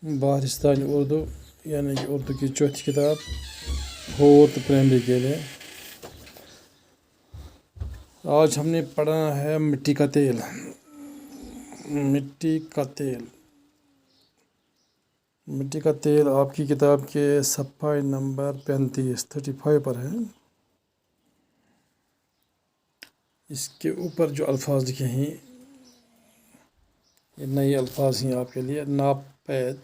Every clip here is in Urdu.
بارستان اردو یعنی کہ اردو کی چوتھی کتاب 4th پرائمری کے لیے۔ آج ہم نے پڑھنا ہے مٹی کا تیل۔ مٹی کا تیل، مٹی کا تیل آپ کی کتاب کے صفحہ نمبر 35 پر ہے۔ اس کے اوپر جو الفاظ لکھے ہیں یہ نئے الفاظ ہیں آپ کے لیے۔ ناپید،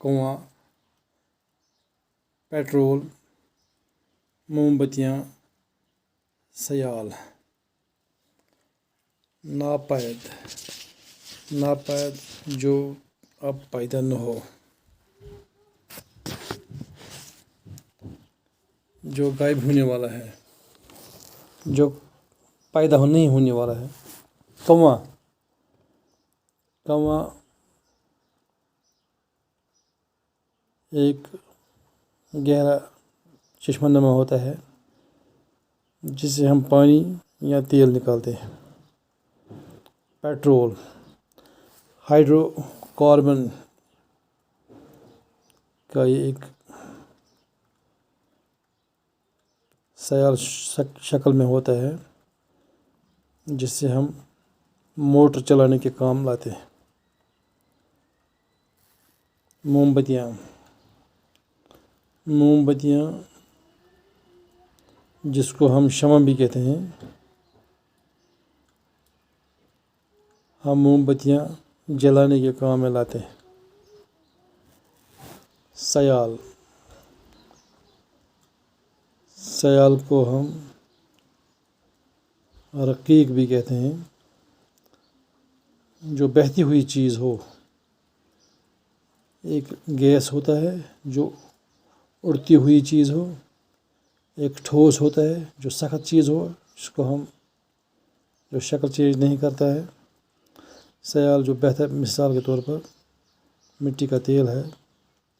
کنواں، پیٹرول، موم بتیاں، سیال۔ ناپید، ناپید جو اب پیدا نہ ہو، جو غائب ہونے والا ہے، جو پیدا نہیں ہونے والا ہے۔ کنواں، کنواں ایک گہرا چشمہ نما ہوتا ہے جس سے ہم پانی یا تیل نکالتے ہیں۔ پیٹرول، ہائیڈرو کاربن کا یہ ایک سیال شکل میں ہوتا ہے جس سے ہم موٹر چلانے کے کام لاتے ہیں۔ موم بتیاں، موم بتیاں جس کو ہم شمع بھی کہتے ہیں، ہم موم بتیاں جلانے کے کام میں لاتے ہیں۔ سیال، سیال کو ہم رقیق بھی کہتے ہیں، جو بہتی ہوئی چیز ہو۔ ایک گیس ہوتا ہے جو اڑتی ہوئی چیز ہو، ایک ٹھوس ہوتا ہے جو سخت چیز ہو، جس کو ہم جو شکل چینج نہیں کرتا ہے۔ سیال جو بہتا، مثال کے طور پر مٹی کا تیل ہے،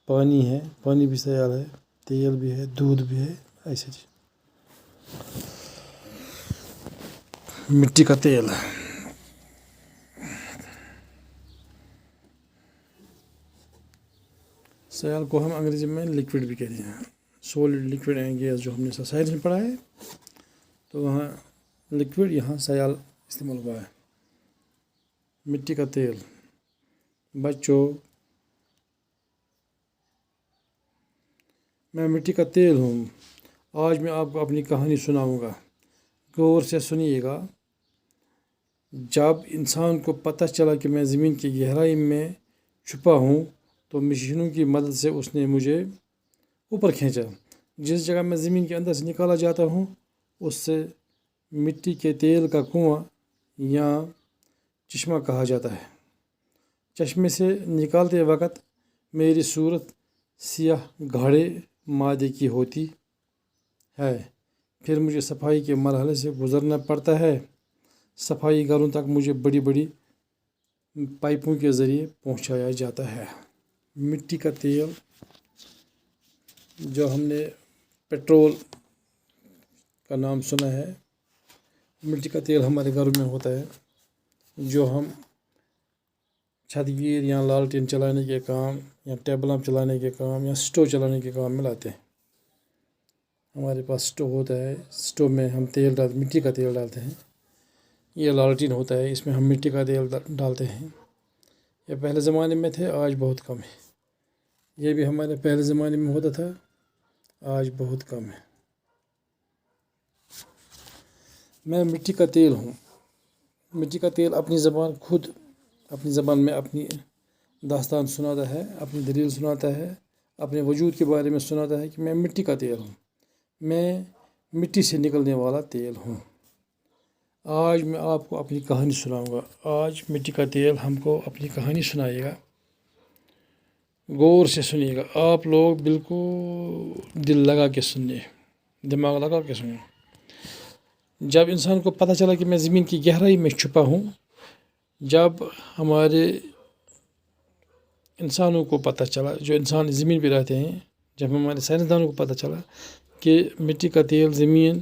پانی ہے، پانی بھی سیال ہے، تیل بھی ہے، دودھ بھی ہے، ایسے چیز۔ مٹی کا تیل، سیال کو ہم انگریزی میں لکوڈ بھی کہتے ہیں۔ سولڈ، لکوڈ اینڈ گیس جو ہم نے سائنس میں پڑھا ہے، تو وہاں لکوڈ، یہاں سیال استعمال ہوا ہے۔ مٹی کا تیل، بچوں میں مٹی کا تیل ہوں۔ آج میں آپ کو اپنی کہانی سناؤں گا، غور سے سنیے گا۔ جب انسان کو پتہ چلا کہ میں زمین کی گہرائی میں چھپا ہوں تو مشینوں کی مدد سے اس نے مجھے اوپر کھینچا۔ جس جگہ میں زمین کے اندر سے نکالا جاتا ہوں اس سے مٹی کے تیل کا کنواں یا چشمہ کہا جاتا ہے۔ چشمے سے نکالتے وقت میری صورت سیاہ گاڑھے مادے کی ہوتی ہے، پھر مجھے صفائی کے مرحلے سے گزرنا پڑتا ہے۔ صفائی گھروں تک مجھے بڑی بڑی پائپوں کے ذریعے پہنچایا جاتا ہے۔ مٹی کا تیل جو ہم نے پیٹرول کا نام سنا ہے، مٹی کا تیل ہمارے گھروں میں ہوتا ہے جو ہم چھت گیر یا لالٹین چلانے کے کام یا ٹیبل لمپ چلانے کے کام یا سٹو چلانے کے کام میں لاتے ہیں۔ ہمارے پاس سٹو ہوتا ہے، سٹو میں ہم تیل ڈالتے، مٹی کا تیل ڈالتے ہیں۔ یہ لالٹین ہوتا ہے، اس میں ہم مٹی کا تیل ڈالتے ہیں۔ یہ پہلے زمانے میں تھے، آج بہت کم ہے۔ یہ بھی ہمارے پہلے زمانے میں ہوتا تھا، آج بہت کم ہے۔ میں مٹی کا تیل ہوں۔ مٹی کا تیل اپنی زبان میں اپنی داستان سناتا ہے، اپنی دلیل سناتا ہے، اپنے وجود کے بارے میں سناتا ہے کہ میں مٹی کا تیل ہوں، میں مٹی سے نکلنے والا تیل ہوں۔ آج میں آپ کو اپنی کہانی سناؤں گا۔ آج مٹی کا تیل ہم کو اپنی کہانی سنائے گا۔ غور سے سنیے گا، آپ لوگ بالکل دل لگا کے سنیے، دماغ لگا کے سنیے۔ جب انسان کو پتہ چلا کہ میں زمین کی گہرائی میں چھپا ہوں، جب ہمارے انسانوں کو پتہ چلا، جو انسان زمین پہ رہتے ہیں، جب ہمارے سائنسدانوں کو پتہ چلا کہ مٹی کا تیل زمین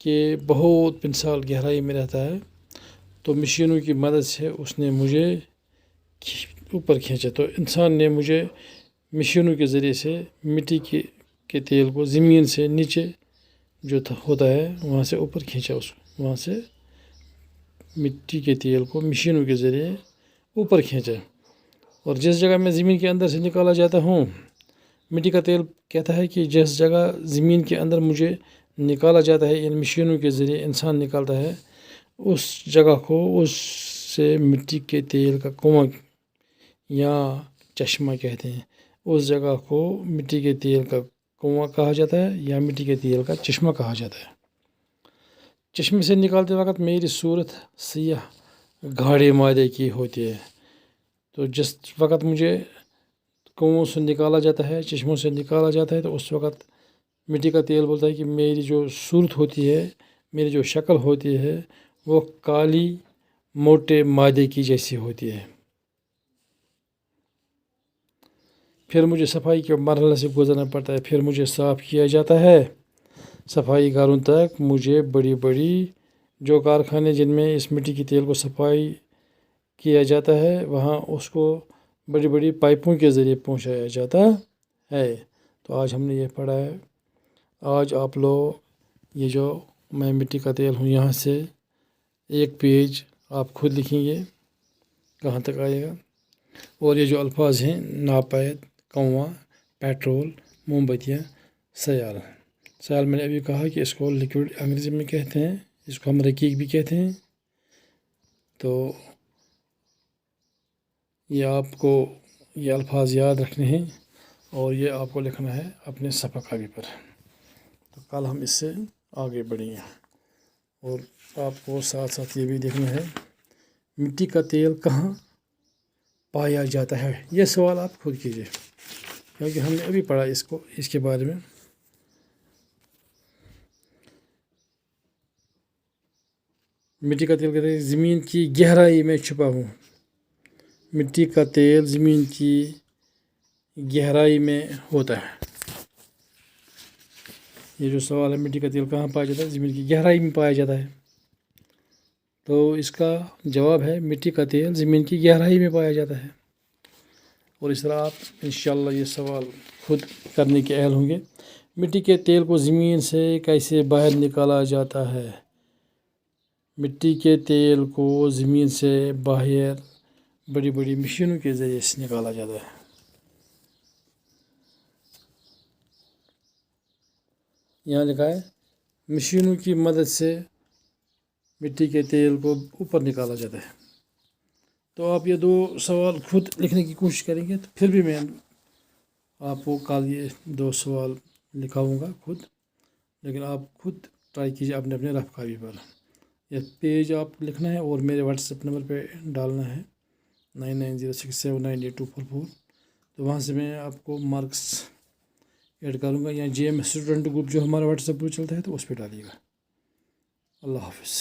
کے بہت سال گہرائی میں رہتا ہے، تو مشینوں کی مدد سے اس نے مجھے اوپر کھینچا تو انسان نے مجھے مشینوں کے ذریعے سے مٹی کے تیل کو زمین سے نیچے جو ہوتا ہے وہاں سے اوپر کھینچا، وہاں سے مٹی کے تیل کو مشینوں کے ذریعے اوپر کھینچا۔ اور جس جگہ میں زمین کے اندر سے نکالا جاتا ہوں، مٹی کا تیل کہتا ہے کہ جس جگہ زمین کے اندر مجھے نکالا جاتا ہے، ان مشینوں کے ذریعے انسان نکالتا ہے، اس جگہ کو اس سے مٹی کے تیل کا کنواں یا چشمہ کہتے ہیں، اس جگہ کو مٹی کے تیل کا کنواں کہا جاتا ہے یا مٹی کے تیل کا چشمہ کہا جاتا ہے۔ چشمے سے نکالتے وقت میری صورت سیاہ گاڑھے مادے کی ہوتی ہے، تو جس وقت مجھے کنووں سے نکالا جاتا ہے، چشموں سے نکالا جاتا ہے، تو اس وقت مٹی کا تیل بولتا ہے کہ میری جو صورت ہوتی ہے، میری جو شکل ہوتی ہے، وہ کالی موٹے مادے کی جیسی ہوتی ہے۔ پھر مجھے صفائی کے مرحلے سے گزرنا پڑتا ہے، پھر مجھے صاف کیا جاتا ہے۔ صفائی کاروں تک مجھے بڑی بڑی جو کارخانے جن میں اس مٹی کے تیل کو صفائی کیا جاتا ہے، وہاں اس کو بڑی بڑی پائپوں کے ذریعے پہنچایا جاتا ہے۔ تو آج ہم نے یہ پڑھا ہے، آج آپ لوگ یہ جو میں مٹی کا تیل ہوں، یہاں سے ایک پیج آپ خود لکھیں گے کہاں تک آئے گا، اور یہ جو الفاظ ہیں ناپید، کنواں، پیٹرول، موم بتیاں، سیال۔ سیال میں نے ابھی کہا کہ اس کو لکوڈ انگریزی میں کہتے ہیں، اس کو ہم رقیق بھی کہتے ہیں۔ تو یہ آپ کو یہ الفاظ یاد رکھنے ہیں اور یہ آپ کو لکھنا ہے اپنے صفحہ کاپی پر۔ تو کل ہم اس سے آگے بڑھیں گے، اور آپ کو ساتھ ساتھ یہ بھی دیکھنا ہے مٹی کا تیل کہاں پایا جاتا ہے۔ یہ سوال آپ خود کیجیے، کیونکہ ہم نے ابھی پڑھا اس کے بارے میں۔ مٹی کا تیل کہتے ہیں زمین کی گہرائی میں چھپا ہوں۔ مٹی کا تیل زمین کی گہرائی میں ہوتا ہے۔ یہ جو سوال ہے مٹی کا تیل کہاں پایا جاتا ہے، زمین کی گہرائی میں پایا جاتا ہے، تو اس کا جواب ہے مٹی کا تیل زمین کی گہرائی میں پایا جاتا ہے۔ اور اس طرح آپ انشاءاللہ یہ سوال خود کرنے کے اہل ہوں گے۔ مٹی کے تیل کو زمین سے کیسے باہر نکالا جاتا ہے؟ مٹی کے تیل کو زمین سے باہر بڑی بڑی مشینوں کے ذریعے سے نکالا جاتا ہے۔ یہاں لکھا ہے مشینوں کی مدد سے مٹی کے تیل کو اوپر نکالا جاتا ہے۔ تو آپ یہ دو سوال خود لکھنے کی کوشش کریں گے، تو پھر بھی میں آپ کو کل یہ دو سوال لکھاؤں گا خود، لیکن آپ خود ٹرائی کیجیے اپنے رف کاپی پر۔ یہ پیج آپ لکھنا ہے اور میرے واٹس ایپ نمبر پہ ڈالنا ہے 9906798244۔ تو وہاں سے میں آپ کو مارکس ایڈ کروں گا، یا جے ایم اسٹوڈنٹ گروپ جو ہمارا واٹس ایپ گروپ چلتا ہے، تو اس پہ ڈالیے گا۔ اللہ حافظ۔